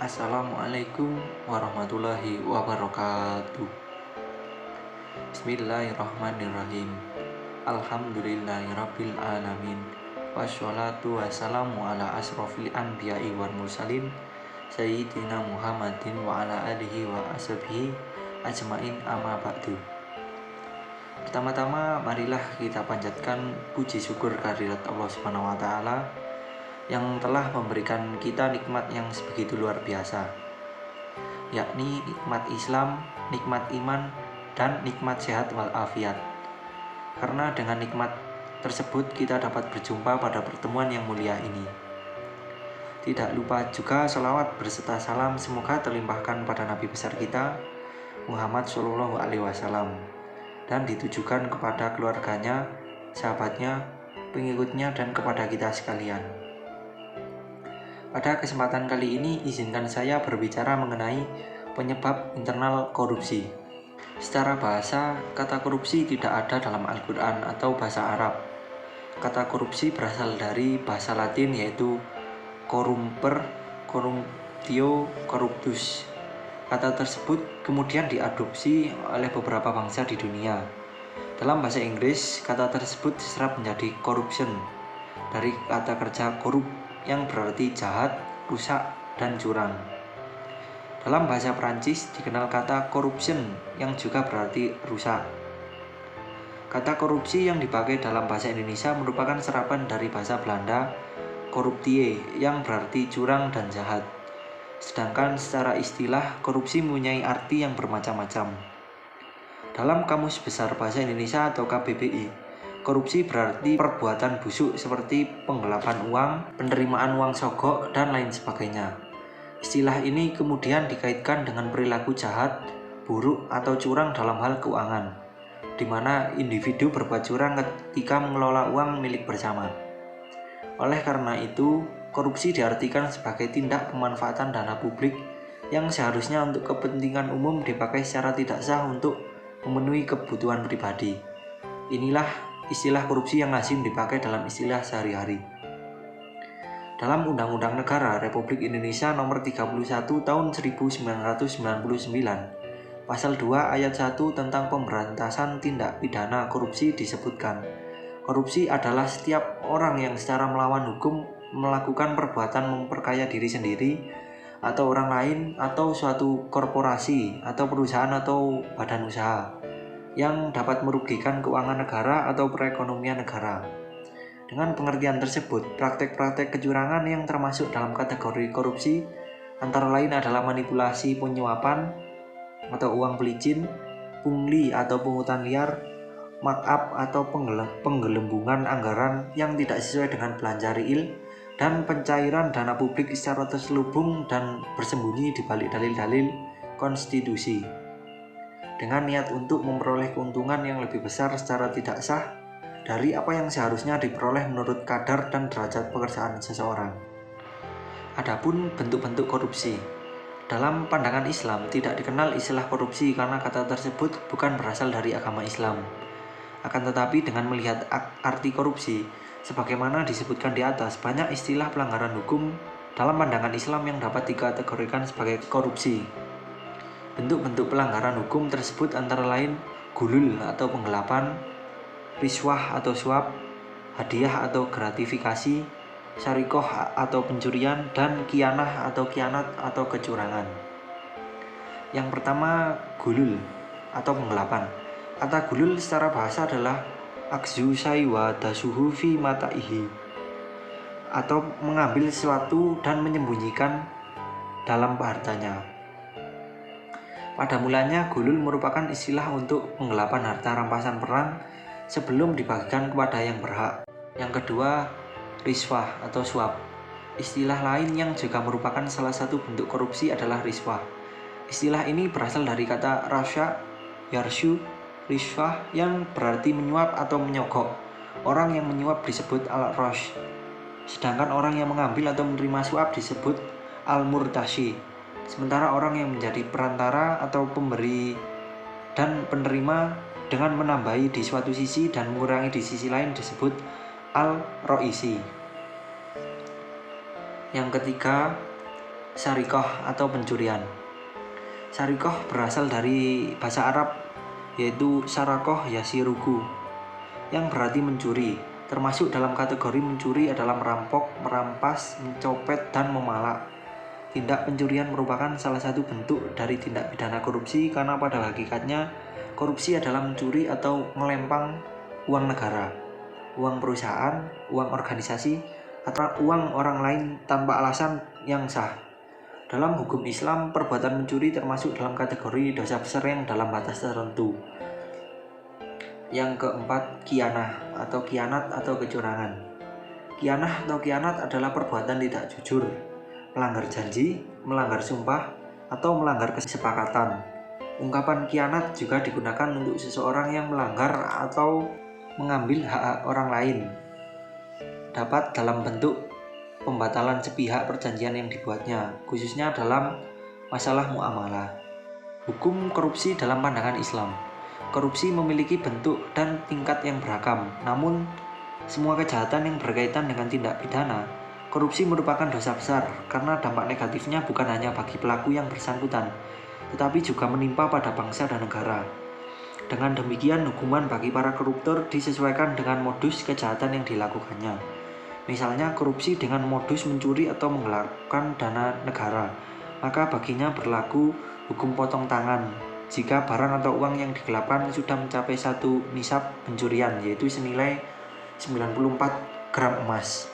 Assalamualaikum warahmatullahi wabarakatuh. Bismillahirrahmanirrahim. Alhamdulillahirabbil alamin. Wassalatu wassalamu ala asrofil anbiya'i wal mursalin Sayyidina Muhammadin wa ala alihi wa ashabihi ajmain amma ba'du. Pertama-tama marilah kita panjatkan puji syukur kehadirat Allah Subhanahu wa taala yang telah memberikan kita nikmat yang sebegitu luar biasa, yakni nikmat Islam, nikmat iman, dan nikmat sehat walafiat. Karena dengan nikmat tersebut kita dapat berjumpa pada pertemuan yang mulia ini. Tidak lupa juga salawat berserta salam semoga terlimpahkan pada Nabi besar kita Muhammad SAW dan ditujukan kepada keluarganya, sahabatnya, pengikutnya, dan kepada kita sekalian. Pada kesempatan kali ini izinkan saya berbicara mengenai penyebab internal korupsi. Secara bahasa, kata korupsi tidak ada dalam Al-Quran atau bahasa Arab. Kata korupsi berasal dari bahasa Latin yaitu corrumper, corruptio, corruptus. Kata tersebut kemudian diadopsi oleh beberapa bangsa di dunia. Dalam bahasa Inggris, kata tersebut diserap menjadi corruption dari kata kerja corrupt yang berarti jahat, rusak, dan curang. Dalam bahasa Prancis dikenal kata corruption yang juga berarti rusak. Kata korupsi yang dipakai dalam bahasa Indonesia merupakan serapan dari bahasa Belanda corruptie yang berarti curang dan jahat. Sedangkan secara istilah korupsi mempunyai arti yang bermacam-macam. Dalam Kamus Besar Bahasa Indonesia atau KBBI, korupsi berarti perbuatan busuk seperti penggelapan uang, penerimaan uang sogok, dan lain sebagainya. Istilah ini kemudian dikaitkan dengan perilaku jahat, buruk, atau curang dalam hal keuangan, di mana individu berbuat curang ketika mengelola uang milik bersama. Oleh karena itu, korupsi diartikan sebagai tindak pemanfaatan dana publik yang seharusnya untuk kepentingan umum dipakai secara tidak sah untuk memenuhi kebutuhan pribadi. Inilah istilah korupsi yang lazim dipakai dalam istilah sehari-hari. Dalam Undang-Undang Negara Republik Indonesia Nomor 31 Tahun 1999, Pasal 2 Ayat 1 tentang pemberantasan tindak pidana korupsi disebutkan, korupsi adalah setiap orang yang secara melawan hukum melakukan perbuatan memperkaya diri sendiri atau orang lain atau suatu korporasi atau perusahaan atau badan usaha yang dapat merugikan keuangan negara atau perekonomian negara. Dengan pengertian tersebut, praktek-praktek kecurangan yang termasuk dalam kategori korupsi antara lain adalah manipulasi penyuapan atau uang pelicin, pungli atau pungutan liar, markup atau penggelembungan anggaran yang tidak sesuai dengan belanja real, dan pencairan dana publik secara terselubung dan bersembunyi di balik dalil-dalil konstitusi dengan niat untuk memperoleh keuntungan yang lebih besar secara tidak sah dari apa yang seharusnya diperoleh menurut kadar dan derajat pekerjaan seseorang. Adapun bentuk-bentuk korupsi, dalam pandangan Islam tidak dikenal istilah korupsi karena kata tersebut bukan berasal dari agama Islam. Akan tetapi dengan melihat arti korupsi, sebagaimana disebutkan di atas, banyak istilah pelanggaran hukum dalam pandangan Islam yang dapat dikategorikan sebagai korupsi. Bentuk-bentuk pelanggaran hukum tersebut antara lain gulul atau penggelapan, riswah atau suap, hadiah atau gratifikasi, syarikoh atau pencurian, dan kianah atau kianat atau kecurangan. Yang pertama, gulul atau penggelapan. Kata gulul secara bahasa adalah akzu saywa dasuhu fi mataihi, atau mengambil sesuatu dan menyembunyikan dalam hartanya. Pada mulanya, gulul merupakan istilah untuk penggelapan harta rampasan perang sebelum dibagikan kepada yang berhak. Yang kedua, riswah atau suap. Istilah lain yang juga merupakan salah satu bentuk korupsi adalah riswah. Istilah ini berasal dari kata rasya, yarsyu, riswah yang berarti menyuap atau menyogok. Orang yang menyuap disebut al-rash, sedangkan orang yang mengambil atau menerima suap disebut al-murtashi. Sementara orang yang menjadi perantara atau pemberi dan penerima dengan menambahi di suatu sisi dan mengurangi di sisi lain disebut al-roisi. Yang ketiga, Sarikoh atau pencurian. Sarikoh berasal dari bahasa Arab yaitu sarakoh yasiruku yang berarti mencuri. Termasuk dalam kategori mencuri adalah merampok, merampas, mencopet, dan memalak. Tindak pencurian merupakan salah satu bentuk dari tindak pidana korupsi karena pada hakikatnya korupsi adalah mencuri atau melempang uang negara, uang perusahaan, uang organisasi, atau uang orang lain tanpa alasan yang sah. Dalam hukum Islam, perbuatan mencuri termasuk dalam kategori dosa besar yang dalam batas tertentu. Yang keempat, khianah atau khianat atau kecurangan. Khianah atau khianat adalah perbuatan tidak jujur, melanggar janji, melanggar sumpah, atau melanggar kesepakatan. Ungkapan khianat juga digunakan untuk seseorang yang melanggar atau mengambil hak orang lain. Dapat dalam bentuk pembatalan sepihak perjanjian yang dibuatnya, khususnya dalam masalah muamalah. Hukum korupsi dalam pandangan Islam. Korupsi memiliki bentuk dan tingkat yang beragam, namun semua kejahatan yang berkaitan dengan tindak pidana, korupsi merupakan dosa besar karena dampak negatifnya bukan hanya bagi pelaku yang bersangkutan, tetapi juga menimpa pada bangsa dan negara. Dengan demikian, hukuman bagi para koruptor disesuaikan dengan modus kejahatan yang dilakukannya. Misalnya korupsi dengan modus mencuri atau menggelapkan dana negara, maka baginya berlaku hukum potong tangan jika barang atau uang yang digelapkan sudah mencapai satu nisab pencurian, yaitu senilai 94 gram emas.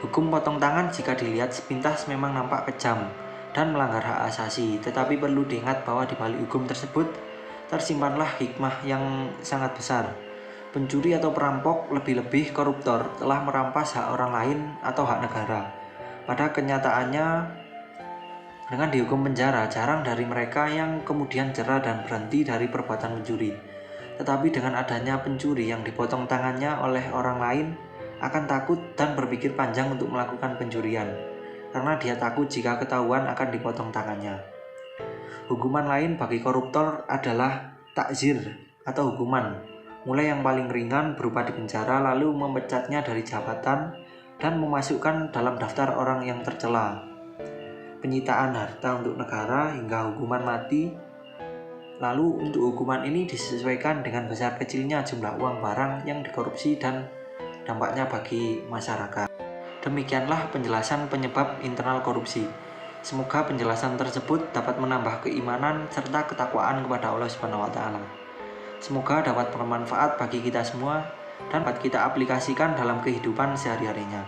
Hukum potong tangan jika dilihat sepintas memang nampak kejam dan melanggar hak asasi, tetapi perlu diingat bahwa di balik hukum tersebut tersimpanlah hikmah yang sangat besar. Pencuri atau perampok, lebih-lebih koruptor, telah merampas hak orang lain atau hak negara. Pada kenyataannya, dengan dihukum penjara, jarang dari mereka yang kemudian jera dan berhenti dari perbuatan mencuri. Tetapi dengan adanya pencuri yang dipotong tangannya oleh orang lain, akan takut dan berpikir panjang untuk melakukan pencurian, karena dia takut jika ketahuan akan dipotong tangannya. Hukuman lain bagi koruptor adalah takzir atau hukuman, mulai yang paling ringan berupa dipenjara lalu memecatnya dari jabatan dan memasukkan dalam daftar orang yang tercela, penyitaan harta untuk negara hingga hukuman mati. Lalu untuk hukuman ini disesuaikan dengan besar kecilnya jumlah uang barang yang dikorupsi dan dampaknya bagi masyarakat. Demikianlah penjelasan penyebab internal korupsi. Semoga penjelasan tersebut dapat menambah keimanan serta ketakwaan kepada Allah Subhanahu wa taala. Semoga dapat bermanfaat bagi kita semua dan dapat kita aplikasikan dalam kehidupan sehari-harinya.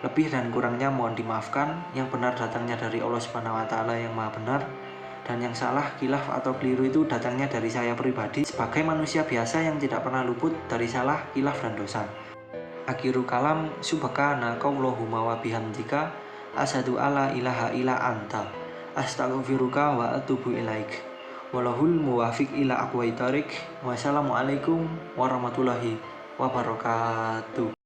Lebih dan kurangnya mohon dimaafkan. Yang benar datangnya dari Allah Subhanahu wa taala yang Maha benar, dan yang salah, khilaf atau keliru itu datangnya dari saya pribadi sebagai manusia biasa yang tidak pernah luput dari salah, khilaf dan dosa. Akhiru kalam, subhanakallahumma wa bihamdika asyhadu alla ilaha illa anta astaghfiruka wa atubu ilaik. Walahul muwafiq ila aqwait thariq. Wassalamualaikum warahmatullahi wabarakatuh.